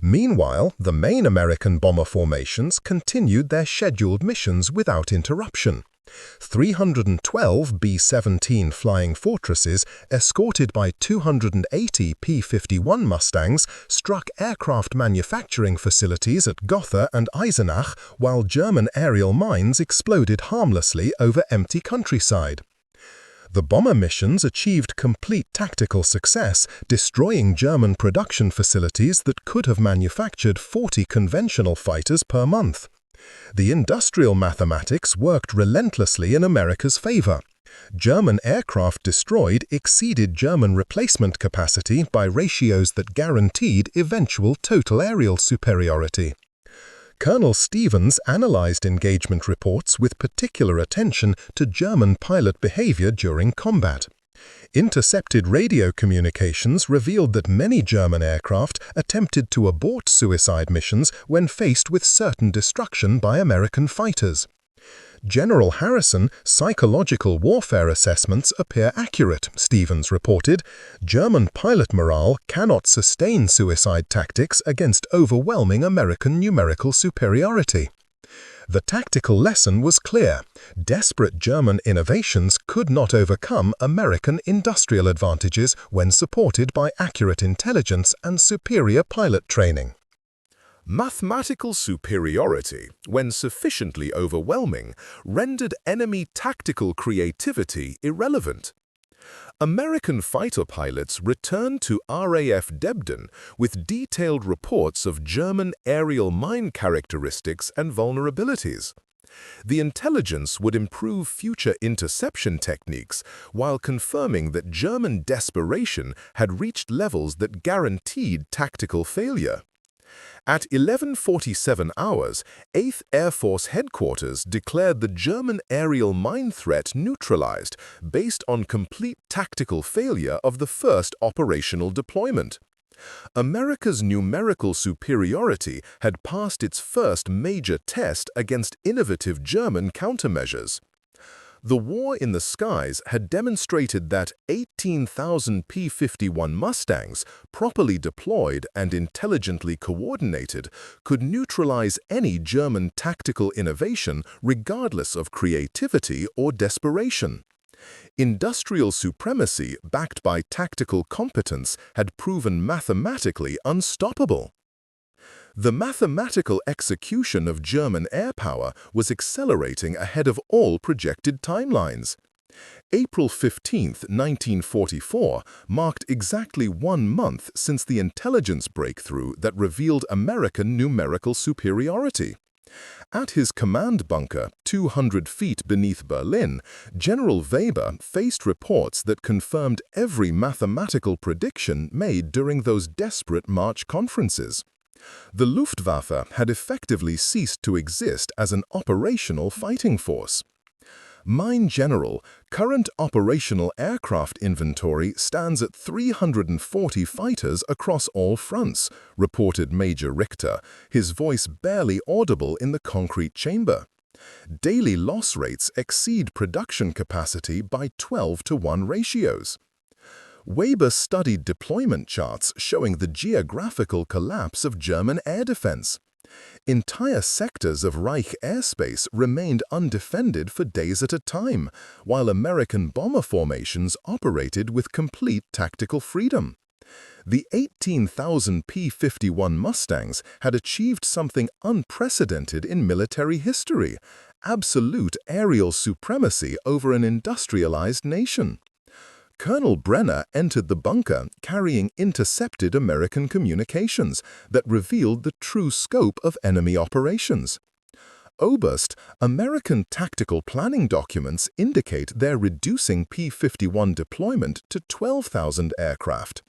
Meanwhile, the main American bomber formations continued their scheduled missions without interruption. 312 B-17 Flying Fortresses, escorted by 280 P-51 Mustangs, struck aircraft manufacturing facilities at Gotha and Eisenach, while German aerial mines exploded harmlessly over empty countryside. The bomber missions achieved complete tactical success, destroying German production facilities that could have manufactured 40 conventional fighters per month. The industrial mathematics worked relentlessly in America's favor. German aircraft destroyed exceeded German replacement capacity by ratios that guaranteed eventual total aerial superiority. Colonel Stevens analyzed engagement reports with particular attention to German pilot behavior during combat. Intercepted radio communications revealed that many German aircraft attempted to abort suicide missions when faced with certain destruction by American fighters. General Harrison, psychological warfare assessments appear accurate, Stevens reported. German pilot morale cannot sustain suicide tactics against overwhelming American numerical superiority. The tactical lesson was clear. Desperate German innovations could not overcome American industrial advantages when supported by accurate intelligence and superior pilot training. Mathematical superiority, when sufficiently overwhelming, rendered enemy tactical creativity irrelevant. American fighter pilots returned to RAF Debden with detailed reports of German aerial mine characteristics and vulnerabilities. The intelligence would improve future interception techniques while confirming that German desperation had reached levels that guaranteed tactical failure. At 11:47 hours, 8th Air Force Headquarters declared the German aerial mine threat neutralized based on complete tactical failure of the first operational deployment. America's numerical superiority had passed its first major test against innovative German countermeasures. The war in the skies had demonstrated that 18,000 P-51 Mustangs, properly deployed and intelligently coordinated, could neutralize any German tactical innovation regardless of creativity or desperation. Industrial supremacy backed by tactical competence had proven mathematically unstoppable. The mathematical execution of German air power was accelerating ahead of all projected timelines. April 15, 1944, marked exactly 1 month since the intelligence breakthrough that revealed American numerical superiority. At his command bunker, 200 feet beneath Berlin, General Weber faced reports that confirmed every mathematical prediction made during those desperate March conferences. The Luftwaffe had effectively ceased to exist as an operational fighting force. Mein General, current operational aircraft inventory stands at 340 fighters across all fronts, reported Major Richter, his voice barely audible in the concrete chamber. Daily loss rates exceed production capacity by 12-to-1 ratios. Weber studied deployment charts showing the geographical collapse of German air defense. Entire sectors of Reich airspace remained undefended for days at a time, while American bomber formations operated with complete tactical freedom. The 18,000 P-51 Mustangs had achieved something unprecedented in military history: absolute aerial supremacy over an industrialized nation. Colonel Brenner entered the bunker carrying intercepted American communications that revealed the true scope of enemy operations. Oberst, American tactical planning documents indicate they're reducing P-51 deployment to 12,000 aircraft.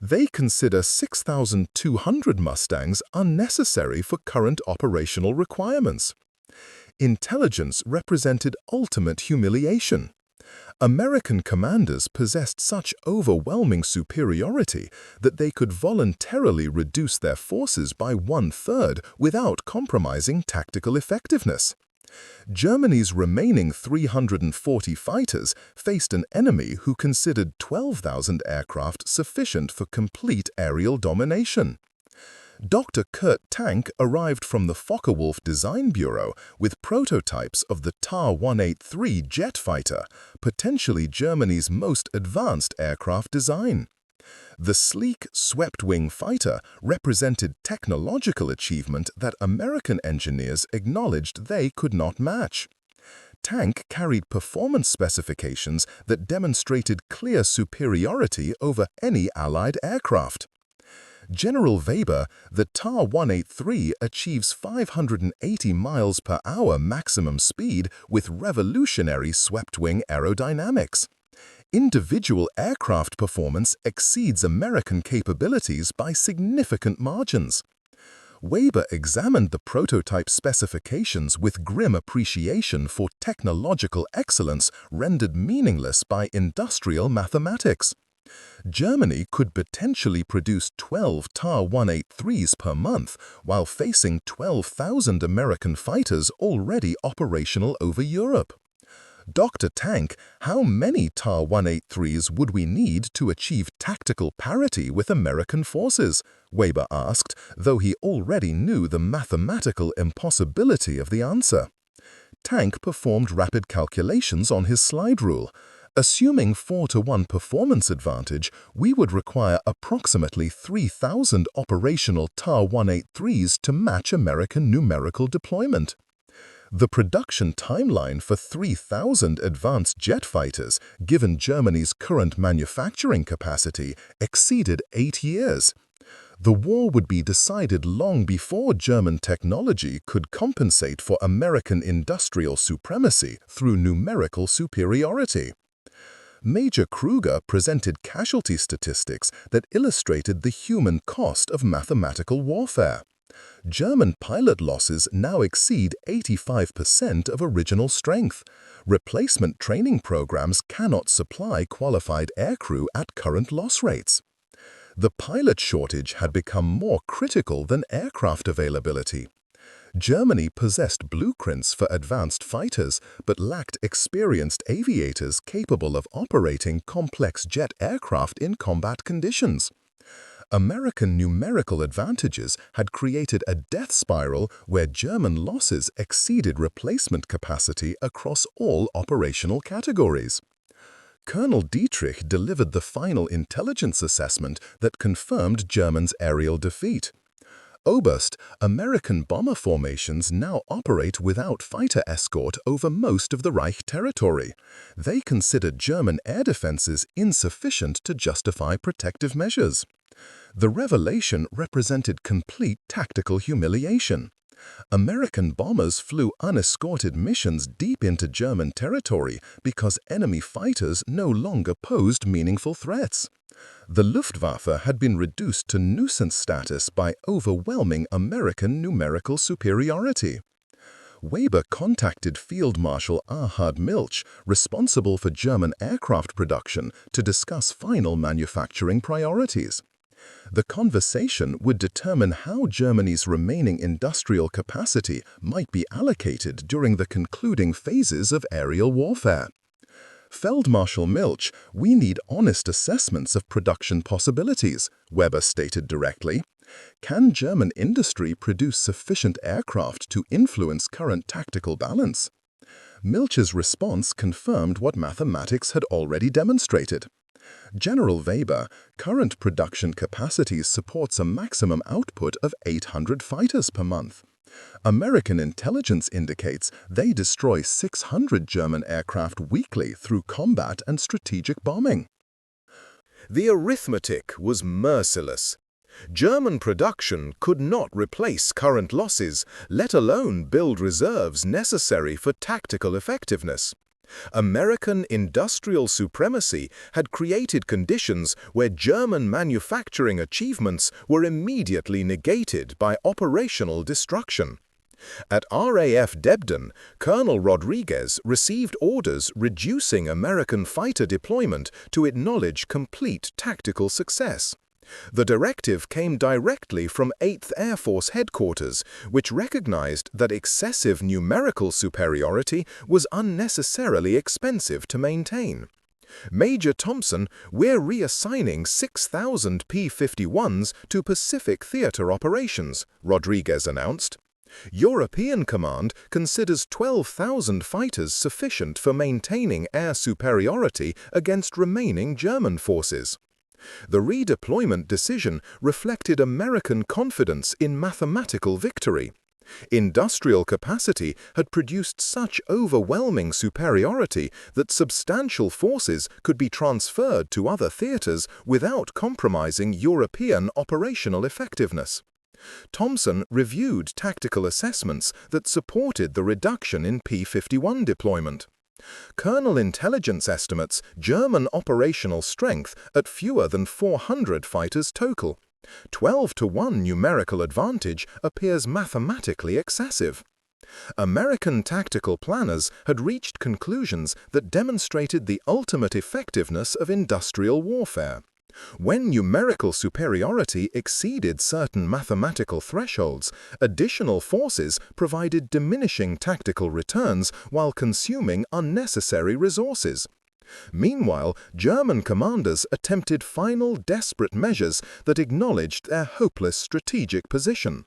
They consider 6,200 Mustangs unnecessary for current operational requirements. Intelligence represented ultimate humiliation. American commanders possessed such overwhelming superiority that they could voluntarily reduce their forces by 1/3 without compromising tactical effectiveness. Germany's remaining 340 fighters faced an enemy who considered 12,000 aircraft sufficient for complete aerial domination. Dr. Kurt Tank arrived from the Focke-Wulf Design Bureau with prototypes of the Ta-183 jet fighter, potentially Germany's most advanced aircraft design. The sleek, swept-wing fighter represented technological achievement that American engineers acknowledged they could not match. Tank carried performance specifications that demonstrated clear superiority over any Allied aircraft. General Weber, the Ta-183 achieves 580 miles per hour maximum speed with revolutionary swept-wing aerodynamics. Individual aircraft performance exceeds American capabilities by significant margins. Weber examined the prototype specifications with grim appreciation for technological excellence rendered meaningless by industrial mathematics. Germany could potentially produce 12 Ta-183s per month while facing 12,000 American fighters already operational over Europe. Dr. Tank, how many Ta-183s would we need to achieve tactical parity with American forces? Weber asked, though he already knew the mathematical impossibility of the answer. Tank performed rapid calculations on his slide rule. Assuming 4-to-1 performance advantage, we would require approximately 3,000 operational Ta-183s to match American numerical deployment. The production timeline for 3,000 advanced jet fighters, given Germany's current manufacturing capacity, exceeded 8 years. The war would be decided long before German technology could compensate for American industrial supremacy through numerical superiority. Major Kruger presented casualty statistics that illustrated the human cost of mathematical warfare. German pilot losses now exceed 85% of original strength. Replacement training programs cannot supply qualified aircrew at current loss rates. The pilot shortage had become more critical than aircraft availability. Germany possessed blueprints for advanced fighters but lacked experienced aviators capable of operating complex jet aircraft in combat conditions. American numerical advantages had created a death spiral where German losses exceeded replacement capacity across all operational categories. Colonel Dietrich delivered the final intelligence assessment that confirmed Germany's aerial defeat. Oberst, American bomber formations now operate without fighter escort over most of the Reich territory. They considered German air defenses insufficient to justify protective measures. The revelation represented complete tactical humiliation. American bombers flew unescorted missions deep into German territory because enemy fighters no longer posed meaningful threats. The Luftwaffe had been reduced to nuisance status by overwhelming American numerical superiority. Weber contacted Field Marshal Erhard Milch, responsible for German aircraft production, to discuss final manufacturing priorities. The conversation would determine how Germany's remaining industrial capacity might be allocated during the concluding phases of aerial warfare. Feldmarschall Milch, we need honest assessments of production possibilities, Weber stated directly. Can German industry produce sufficient aircraft to influence current tactical balance? Milch's response confirmed what mathematics had already demonstrated. General Weber, current production capacity supports a maximum output of 800 fighters per month. American intelligence indicates they destroy 600 German aircraft weekly through combat and strategic bombing. The arithmetic was merciless. German production could not replace current losses, let alone build reserves necessary for tactical effectiveness. American industrial supremacy had created conditions where German manufacturing achievements were immediately negated by operational destruction. At RAF Debden, Colonel Rodriguez received orders reducing American fighter deployment to acknowledge complete tactical success. The directive came directly from 8th Air Force Headquarters, which recognized that excessive numerical superiority was unnecessarily expensive to maintain. Major Thompson, we're reassigning 6,000 P-51s to Pacific Theater operations, Rodriguez announced. European Command considers 12,000 fighters sufficient for maintaining air superiority against remaining German forces. The redeployment decision reflected American confidence in mathematical victory. Industrial capacity had produced such overwhelming superiority that substantial forces could be transferred to other theaters without compromising European operational effectiveness. Thompson reviewed tactical assessments that supported the reduction in P-51 deployment. Colonel intelligence estimates German operational strength at fewer than 400 fighters total. 12-to-1 numerical advantage appears mathematically excessive. American tactical planners had reached conclusions that demonstrated the ultimate effectiveness of industrial warfare. When numerical superiority exceeded certain mathematical thresholds, additional forces provided diminishing tactical returns while consuming unnecessary resources. Meanwhile, German commanders attempted final desperate measures that acknowledged their hopeless strategic position.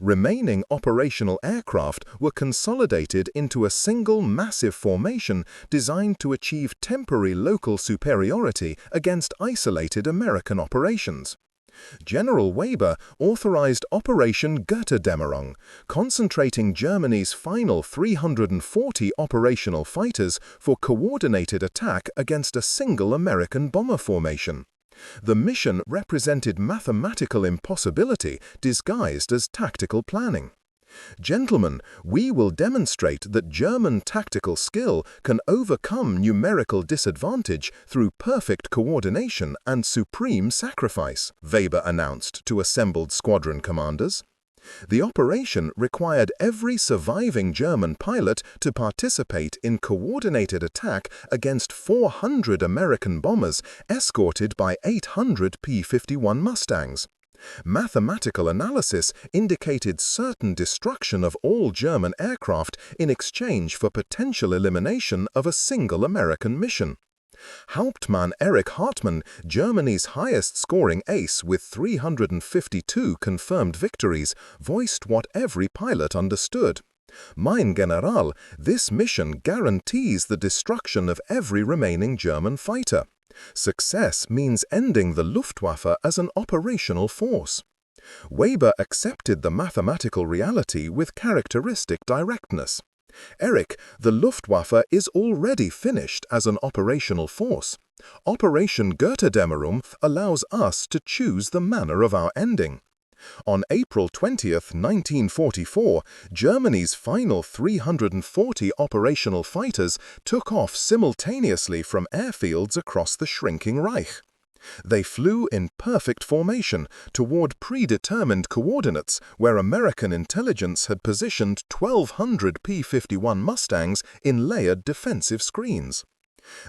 Remaining operational aircraft were consolidated into a single massive formation designed to achieve temporary local superiority against isolated American operations. General Weber authorized Operation Götterdämmerung, concentrating Germany's final 340 operational fighters for coordinated attack against a single American bomber formation. The mission represented mathematical impossibility disguised as tactical planning. Gentlemen, we will demonstrate that German tactical skill can overcome numerical disadvantage through perfect coordination and supreme sacrifice, Weber announced to assembled squadron commanders. The operation required every surviving German pilot to participate in coordinated attack against 400 American bombers escorted by 800 P-51 Mustangs. Mathematical analysis indicated certain destruction of all German aircraft in exchange for potential elimination of a single American mission. Hauptmann Erich Hartmann, Germany's highest-scoring ace with 352 confirmed victories, voiced what every pilot understood. Mein General, this mission guarantees the destruction of every remaining German fighter. Success means ending the Luftwaffe as an operational force. Weber accepted the mathematical reality with characteristic directness. Erich, the Luftwaffe is already finished as an operational force. Operation Götterdämmerung allows us to choose the manner of our ending. On April 20, 1944, Germany's final 340 operational fighters took off simultaneously from airfields across the shrinking Reich. They flew in perfect formation toward predetermined coordinates where American intelligence had positioned 1,200 P-51 Mustangs in layered defensive screens.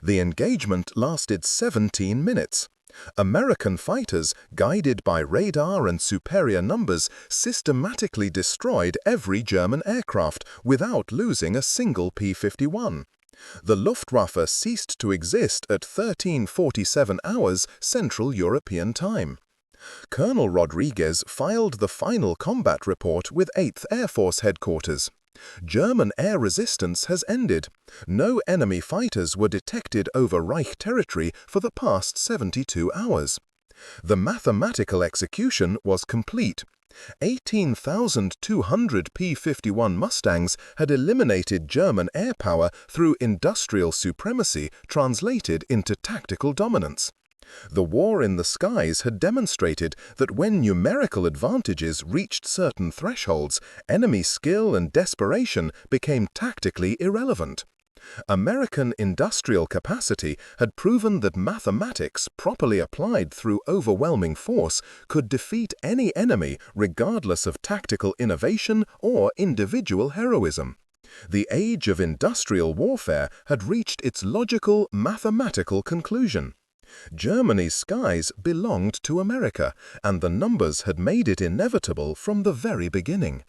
The engagement lasted 17 minutes. American fighters, guided by radar and superior numbers, systematically destroyed every German aircraft without losing a single P-51. The Luftwaffe ceased to exist at 13:47 hours Central European Time. Colonel Rodriguez filed the final combat report with 8th Air Force Headquarters. German air resistance has ended. No enemy fighters were detected over Reich territory for the past 72 hours. The mathematical execution was complete. 18,200 P-51 Mustangs had eliminated German air power through industrial supremacy translated into tactical dominance. The war in the skies had demonstrated that when numerical advantages reached certain thresholds, enemy skill and desperation became tactically irrelevant. American industrial capacity had proven that mathematics, properly applied through overwhelming force, could defeat any enemy regardless of tactical innovation or individual heroism. The age of industrial warfare had reached its logical, mathematical conclusion. Germany's skies belonged to America, and the numbers had made it inevitable from the very beginning.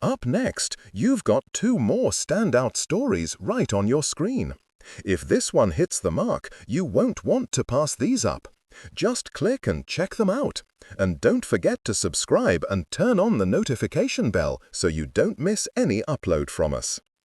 Up next, you've got two more standout stories right on your screen. If this one hits the mark, you won't want to pass these up. Just click and check them out. And don't forget to subscribe and turn on the notification bell so you don't miss any upload from us.